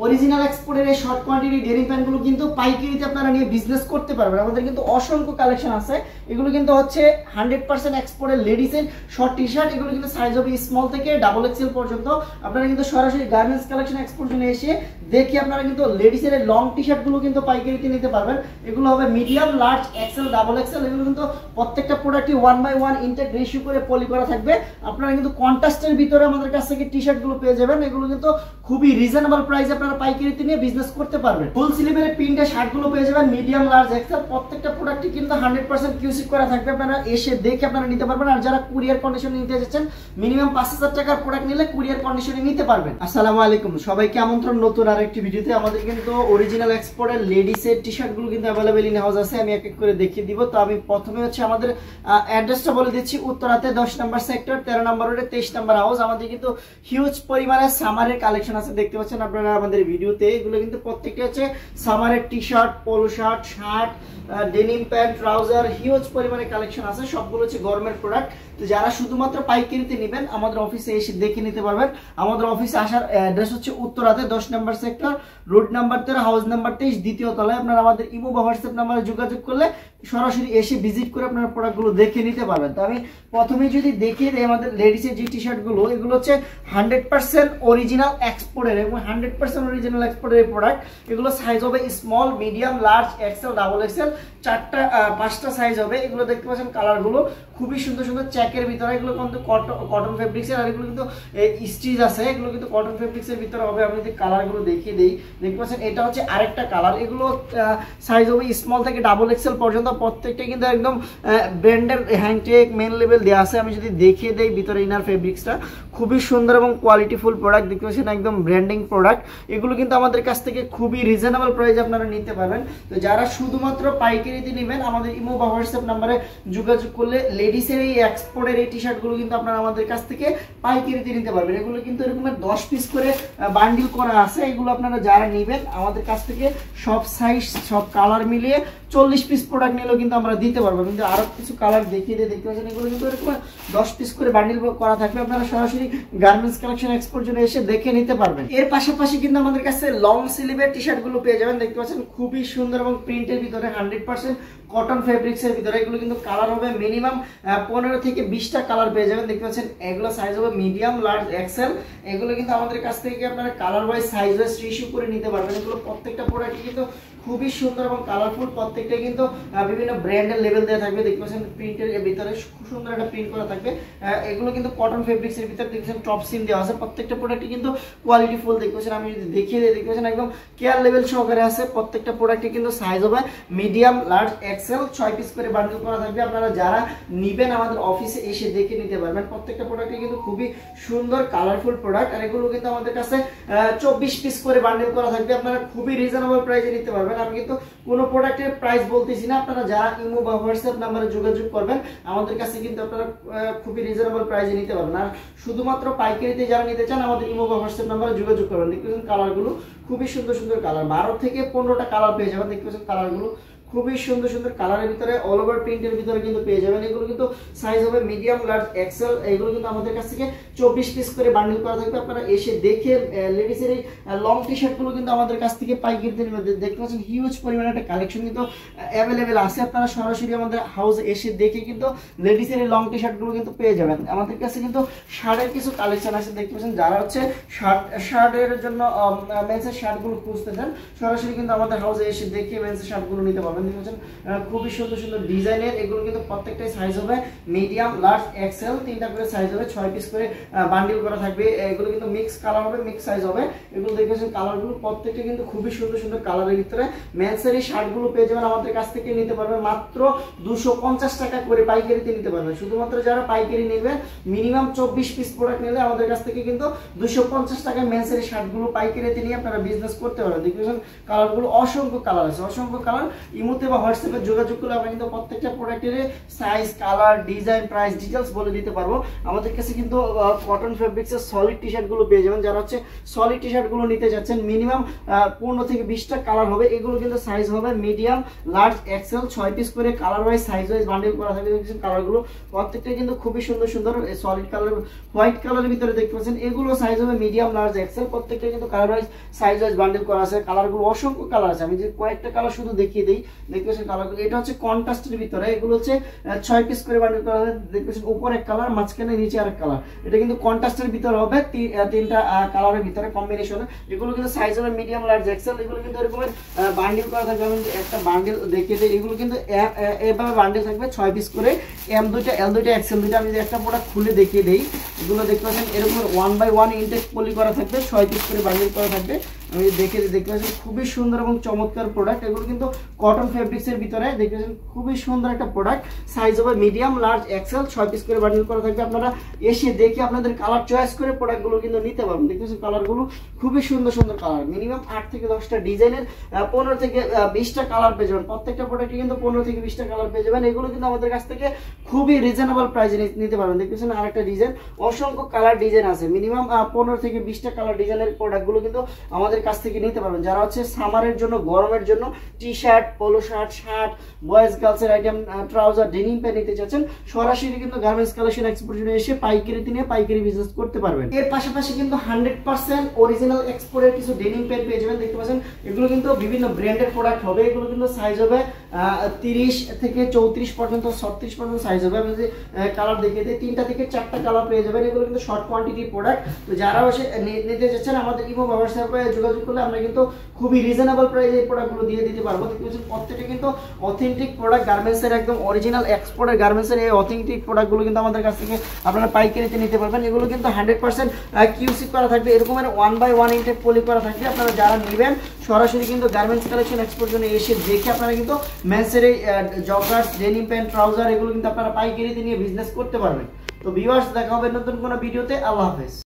Original এক্সপোর্টের এই short quantity denim প্যান্টগুলো কিন্তু পাইকারিতে আপনারা নিয়ে বিজনেস করতে পারবেন। আমাদের কিন্তু অসংখ্য কালেকশন আছে। এগুলো কিন্তু হচ্ছে 100% এক্সপোর্টের লেডিসের শর্ট টি শার্ট। এগুলো কিন্তু সাইজ হবে স্মল থেকে ডাবল এক্সেল পর্যন্ত। আপনারা কিন্তু সরাসরি গার্মেন্টস কালেকশন এক্সপোর্ট জন্য এসে দেখে আপনারা কিন্তু লেডিসের লং টি শার্টগুলো কিন্তু পাইকারিতে নিতে পারবেন। এগুলো হবে medium, large, XL, double XL. এগুলো কিন্তু প্রত্যেকটা প্রোডাক্টই 1/1 ইনটেক রেশিও করে পলি করা থাকবে। আপনারা কিন্তু কন্ট্রাস্টের ভিতরে আমাদের কাছ থেকে টি শার্টগুলো পেয়ে যাবেন। এগুলো কিন্তু খুবই রিজনেবল প্রাইসে আপনারা পাইকারিতে নিয়ে বিজনেস করতে পারবেন। ফুল স্লিভের প্রিন্টের শার্টগুলো পেয়ে যাবেন মিডিয়াম, লার্জ, এক্সেল। প্রত্যেকটা প্রোডাক্টই কিন্তু 100% কিউসি করা থাকবে। আপনারা এসে দেখে আপনারা নিতে পারবেন। আর যারা কুরিয়ার কন্ডিশনে নিতে যাচ্ছেন মিনিমাম 5000 টাকার প্রোডাক্ট নিলে কুরিয়ার কন্ডিশনে নিতে পারবেন। আসসালামু আলাইকুম, সবাইকে আমন্ত্রণ নতুন আরেকটি ভিডিওতে। আমাদের কিন্তু অরিজিনাল এক্সপোর্টের লেডিসের টি শার্টগুলো কিন্তু অ্যাভেলেবেল ইন হাউস আছে। আমি এক এক করে দেখিয়ে দিব। তো আমি প্রথমে হচ্ছে আমাদের অ্যাড্রেসটা বলে দিচ্ছি। উত্তরাতে 10 নম্বর সেক্টর, 13 নম্বর রোডে 23 নম্বর হাউস। আমাদের কিন্তু হিউজ পরিমাণে সামারের কালেকশন আছে, দেখতে পাচ্ছেন আপনারা আমাদের ভিডিওতে। এগুলো কিন্তু প্রত্যেকটা হচ্ছে সামারের T shirt, polo shirt, shirt, denim pant, trouser, huge পরিমাণে কালেকশন আছে। সবগুলো হচ্ছে গরমের প্রোডাক্ট। তো যারা শুধুমাত্র পাইকারিতে নেবেন আমাদের অফিসে এসে দেখে নিতে পারবেন। আমাদের অফিসে আসার অ্যাড্রেস হচ্ছে উত্তরাতে 10 number sector, road number 13, house number 23, দ্বিতীয় তলায়। আপনারা আমাদের ইমো বা হোয়াটসঅ্যাপ নাম্বারে যোগাযোগ করলে সরাসরি এসে ভিজিট করে আপনারা প্রোডাক্টগুলো দেখে নিতে পারবেন। তো আমি প্রথমেই যদি দেখিয়ে দিই আমাদের লেডিসের যে টি শার্টগুলো, এগুলো হচ্ছে 100% অরিজিনাল এক্সপোর্টের এবং 100% অরিজিনাল এক্সপোর্টের প্রোডাক্ট। এগুলো সাইজ হবে small, medium, large, XL, double XL, 5টা সাইজ হবে। এগুলো দেখতে পাচ্ছেন কালারগুলো খুবই সুন্দর সুন্দর চেকের ভিতরে। এগুলো কিন্তু কটন ফেব্রিক্সের, আর এগুলো কিন্তু স্টিচ আছে। এগুলো কিন্তু কটন ফেব্রিক্সের ভিতরে হবে। আমি যদি কালারগুলো দেখিয়ে দিই, দেখতে পাচ্ছেন এটা হচ্ছে আরেকটা কালার। এগুলো সাইজ হবে স্মল থেকে ডাবল এক্সেল পর্যন্ত। প্রত্যেকটা কিন্তু একদম ব্র্যান্ডের হ্যান্ডটেক মেন লেভেল দেওয়া আছে। আমি যদি দেখিয়ে দেই ভিতরে ইনার ফেব্রিক্সটা খুবই সুন্দর এবং কোয়ালিটিফুল প্রোডাক্ট, দেখতে পাচ্ছেন একদম ব্র্যান্ডিং প্রোডাক্ট। এগুলো কিন্তু আমাদের কাছ থেকে খুবই রিজনেবল প্রাইসে আপনারা নিতে পারবেন। তো যারা শুধুমাত্র পাইকারিতে নেবেন আমাদের ইমো বা হোয়াটসঅ্যাপ নাম্বারে যোগাযোগ করলে লেডিসের এই এক্সপোর্টের এই টি শার্টগুলো কিন্তু আপনারা আমাদের কাছ থেকে পাইকারিতে নিতে পারবেন। এগুলো কিন্তু এরকমের 10 পিস করে বান্ডিল করা আছে। এগুলো আপনারা যারা নেবেন আমাদের কাছ থেকে সব সাইজ সব কালার মিলিয়ে 40 পিস প্রোডাক্ট নিলেও কিন্তু আমরা দিতে পারবো। কিন্তু আরো কিছু কালার দেখিয়ে দিয়ে দেখতে পাচ্ছেন এগুলো কিন্তু এরকম 10 পিস করে বান্ডিল করা থাকবে। আপনারা সরাসরি গার্মেন্টস কালেকশন এক্সপোর্ট জন্য এসে দেখে নিতে পারবেন। এর পাশাপাশি কিন্তু আমাদের কাছে লং স্লিভের টি শার্ট গুলো পেয়ে যাবেন। দেখতে পাচ্ছেন খুবই সুন্দর এবং প্রিন্টের ভিতরে 100% কটন ফেব্রিক্স এর ভিতরে। এগুলো কিন্তু কালার হবে মিনিমাম 15 থেকে 20টা কালার পেয়ে যাবেন। দেখতে পাচ্ছেন এগুলো সাইজ হবে মিডিয়াম, লার্জ, এক্সেল। এগুলো কিন্তু আমাদের কাছ থেকে আপনারা colour wise size wise receive করে নিতে পারবেন। এগুলো প্রত্যেকটা প্রোডাক্ট কিন্তু খুবই সুন্দর এবং কালারফুল। প্রত্যেকটা কিন্তু বিভিন্ন ব্র্যান্ডের লেভেল দেওয়া থাকবে। দেখতে পাচ্ছেন প্রিন্টের ভিতরে খুব সুন্দর একটা প্রিন্ট করা থাকবে। এগুলো কিন্তু কটন ফেব্রিক্স এর ভিতরে দেখছেন টপ সিম দেওয়া আছে। প্রত্যেকটা প্রোডাক্টই কিন্তু কোয়ালিটি ফুল। দেখতে পাচ্ছেন আমি যদি দেখিয়ে দিই, দেখতে পাচ্ছেন একদম কেয়ার লেভেল সহকারে আছে। প্রত্যেকটা প্রোডাক্টই কিন্তু সাইজ হবে মিডিয়াম, লার্জ, এক্সেল, 6 পিস করে বান্ডেল করা থাকবে। আপনারা যারা নিবেন আমাদের অফিসে এসে দেখে নিতে পারবেন। প্রত্যেকটা প্রোডাক্টই কিন্তু খুবই সুন্দর কালারফুল প্রোডাক্ট। আর এগুলো কিন্তু আমাদের কাছে 24 পিস করে বান্ডেল করা থাকবে। আপনারা খুবই রিজনেবল প্রাইসে নিতে পারবেন। আমি কিন্তু কোনো প্রোডাক্টের প্রাইস বলতেছি না। আপনারা যারা ইমো বা হোয়াটসঅ্যাপ নাম্বারে যোগাযোগ করবেন আমাদের কাছে কিন্তু আপনারা খুবই রিজনেবল প্রাইসে নিতে পারবেন। আর শুধুমাত্র পাইকারিতে যারা নিতে চান আমাদের ইমো বা হোয়াটসঅ্যাপ নাম্বারে যোগাযোগ করবেন। দেখবেন কালারগুলো খুবই সুন্দর সুন্দর কালার, 12 থেকে 15টা কালার পেয়ে যাবেন। দেখবেন কালারগুলো খুবই সুন্দর সুন্দর কালারের ভিতরে অল ওভার প্রিন্টের ভিতরে কিন্তু পেয়ে যাবেন। এগুলো কিন্তু সাইজ হবে মিডিয়াম, লার্জ, এক্সেল। এগুলো কিন্তু আমাদের কাছ থেকে 24 পিস করে বান্ডেল করা থাকবে। আপনারা এসে দেখে লেডিসের এই লং টি শার্টগুলো কিন্তু আমাদের কাছ থেকে পাইকারিতে নেবেন। দেখতে পাচ্ছেন হিউজ পরিমাণে একটা কালেকশন কিন্তু অ্যাভেলেবেল আছে। আপনারা সরাসরি আমাদের হাউসে এসে দেখে কিন্তু লেডিসের এই লং টি শার্টগুলো কিন্তু পেয়ে যাবেন। আমাদের কাছে কিন্তু শার্টের কিছু কালেকশন আছে। দেখতে পাচ্ছেন যারা হচ্ছে শার্টের জন্য মেন্সের শার্টগুলো খুঁজতেছেন সরাসরি কিন্তু আমাদের হাউসে এসে দেখে মেন্সের শার্টগুলো নিতে পারবেন। খুবই সুন্দর সুন্দর ডিজাইনের। এগুলো কিন্তু প্রত্যেকটাই সাইজ হবে মিডিয়াম, লার্জ, এক্সেল। 3টা করে সাইজ হবে, 6 পিস করে বান্ডিল করা থাকবে। এগুলো কিন্তু মিক্স কালার হবে, মিক্স সাইজ হবে। এগুলো দেখেছেন কালারগুলো প্রত্যেকটা কিন্তু খুবই সুন্দর সুন্দর কালারের ভিতরে। মেন্সের এই শার্টগুলো পেয়ে যাবেন আমাদের কাছ থেকে নিতে পারবেন মাত্র 250 টাকা করে পাইকারিতে নিতে পারবেন। শুধুমাত্র যারা পাইকারি নেবেন মিনিমাম 24 পিস প্রোডাক্ট নিলে আমাদের কাছ থেকে কিন্তু 250 টাকায় মেন্সের এই শার্টগুলো পাইকারিতে নিয়ে আপনারা বিজনেস করতে পারবেন। দেখবেন কালারগুলো অসংখ্য কালার আছে, অসংখ্য কালার। ইমো ইমোতে বা হোয়াটসঅ্যাপে যোগাযোগ করলে আমরা কিন্তু প্রত্যেকটা প্রোডাক্টের size, colour, design, price details বলে দিতে পারবো। আমাদের কাছে কিন্তু কটন ফেব্রিক্সের সলিড টি শার্টগুলো পেয়ে যাবেন। যারা হচ্ছে সলিড টি শার্টগুলো নিতে যাচ্ছেন, মিনিমাম 15 থেকে 20টা কালার হবে। এগুলো কিন্তু সাইজ হবে মিডিয়াম, লার্জ, এক্সেল, 6 পিস করে colour wise, size wise bundle করা থাকবে। দেখছেন কালারগুলো প্রত্যেকটা কিন্তু খুবই সুন্দর সুন্দর সলিড কালার, হোয়াইট কালারের ভিতরে দেখতে পাচ্ছেন। এগুলো সাইজ হবে মিডিয়াম, লার্জ, এক্সেল, প্রত্যেকটা কিন্তু colour wise, size wise bundle করা আছে। কালারগুলো অসংখ্য কালার আছে, আমি যে কয়েকটা কালার শুধু দেখিয়ে দিই। দেখতে পাচ্ছেন কালারগুলো, এটা হচ্ছে কন্ট্রাস্টের ভিতরে, এগুলো হচ্ছে 6 পিস করে বান্ডেল করা আছে। দেখতে পাচ্ছেন উপরে এক কালার, মাঝখানে নিচে আরেক কালার। এটা কিন্তু কন্ট্রাস্টের ভিতরে হবে, তিনটা কালারের ভিতরে কম্বিনেশনে। এগুলো কিন্তু সাইজ হবে মিডিয়াম, লার্জ, এক্সেল। এগুলো কিন্তু এরকম বান্ডেল করা থাকবে। আমি একটা বান্ডেল দেখিয়ে দিই। এগুলো কিন্তু এভাবে বান্ডেল থাকবে 6 পিস করে, এম দুইটা, এল দুইটা, এক্সেল দুইটা। আমি যদি একটা প্রোডাক্ট খুলে দেখিয়ে দিই, এগুলো দেখতে পাচ্ছেন এরকম 1 বাই 1 ইনটেক পলি করা থাকবে, 6 পিস করে বান্ডেল করা থাকবে। আমি দেখতে পাচ্ছি খুবই সুন্দর এবং চমৎকার প্রোডাক্ট। এগুলো কিন্তু কটন ফেব্রিক্সের ভিতরে, দেখতে পাচ্ছেন খুবই সুন্দর একটা প্রোডাক্ট। সাইজ হবে মিডিয়াম, লার্জ, এক্সেল, 6 পিস করে বান্ডেল করা থাকবে। আপনারা এসে দেখে আপনাদের কালার চয়েস করে প্রোডাক্টগুলো কিন্তু নিতে পারবেন। দেখতে পাচ্ছেন কালারগুলো খুবই সুন্দর সুন্দর কালার, মিনিমাম 8 থেকে 10টা ডিজাইনের 15 থেকে 20টা কালার পেয়ে যাবেন। প্রত্যেকটা প্রোডাক্টে কিন্তু 15 থেকে 20টা কালার পেয়ে যাবেন। এগুলো কিন্তু আমাদের কাছ থেকে খুবই রিজনেবল প্রাইসে নিতে পারবেন। দেখতেছেন আরেকটা ডিজাইন, অসংখ্য কালার ডিজাইন আছে, মিনিমাম 15 থেকে 20টা কালার ডিজাইনের প্রোডাক্টগুলো কিন্তু আমাদের কাছ থেকে নিতে পারবেন। যারা হচ্ছে সামারের জন্য, গরমের জন্য T shirt, polo shirt, shirt, boys গার্লসের আইটেম, ট্রাউজার, ডেনিম প্যান্ট নিতে চাচ্ছেন, সরাসরি কিন্তু গার্মেন্টস কালেকশন এক্সপোর্টে এসে পাইকারিতে নিয়ে পাইকারি বিজনেস করতে পারবেন। এর পাশাপাশি কিন্তু 100% অরিজিনাল এক্সপোর্টের কিছু ডেনিম প্যান্ট পেয়ে যাবেন। দেখতে পাচ্ছেন এগুলো কিন্তু বিভিন্ন ব্র্যান্ডের প্রোডাক্ট হবে। এগুলো কিন্তু সাইজ হবে 30 থেকে 34 পর্যন্ত, 36 পর্যন্ত সাইজ হবে। আমি যে কালার দেখিয়ে দিই, 3টা থেকে 4টা কালার পেয়ে যাবেন। এগুলো কিন্তু শর্ট কোয়ান্টিটি প্রোডাক্ট। তো যারা বসে নিতে যাচ্ছেন, আমাদের ইমো হোয়াটসঅ্যাপে যোগাযোগ করলে আমরা কিন্তু খুবই রিজনেবল প্রাইসে এই প্রোডাক্টগুলো দিয়ে দিতে পারবো। দেখতে পাচ্ছেন প্রত্যেকটা কিন্তু অথেন্টিক প্রোডাক্ট, গার্মেন্টসের একদম অরিজিনাল এক্সপোর্টের গার্মেন্টসের এই অথেন্টিক প্রোডাক্টগুলো কিন্তু আমাদের কাছ থেকে আপনারা পাইকারিতে নিতে পারবেন। এগুলো কিন্তু 100% কিউসি করা থাকবে, এরকমের 1 বাই 1 ইনটেক পলি করা থাকবে। আপনারা যারা নেবেন সরাসরি কিন্তু গার্মেন্টস কালেকশন এক্সপোর্ট জন্য এসে দেখে আপনারা কিন্তু মেন্সের এই জগার্স, ডেনিম প্যান্ট, ট্রাউজার এগুলো কিন্তু আপনারা পাইকারিতে নিয়ে বিজনেস করতে পারবেন। তো ভিউয়ার্স, দেখা হবে নতুন কোনো ভিডিওতে। আল্লাহ হাফেজ।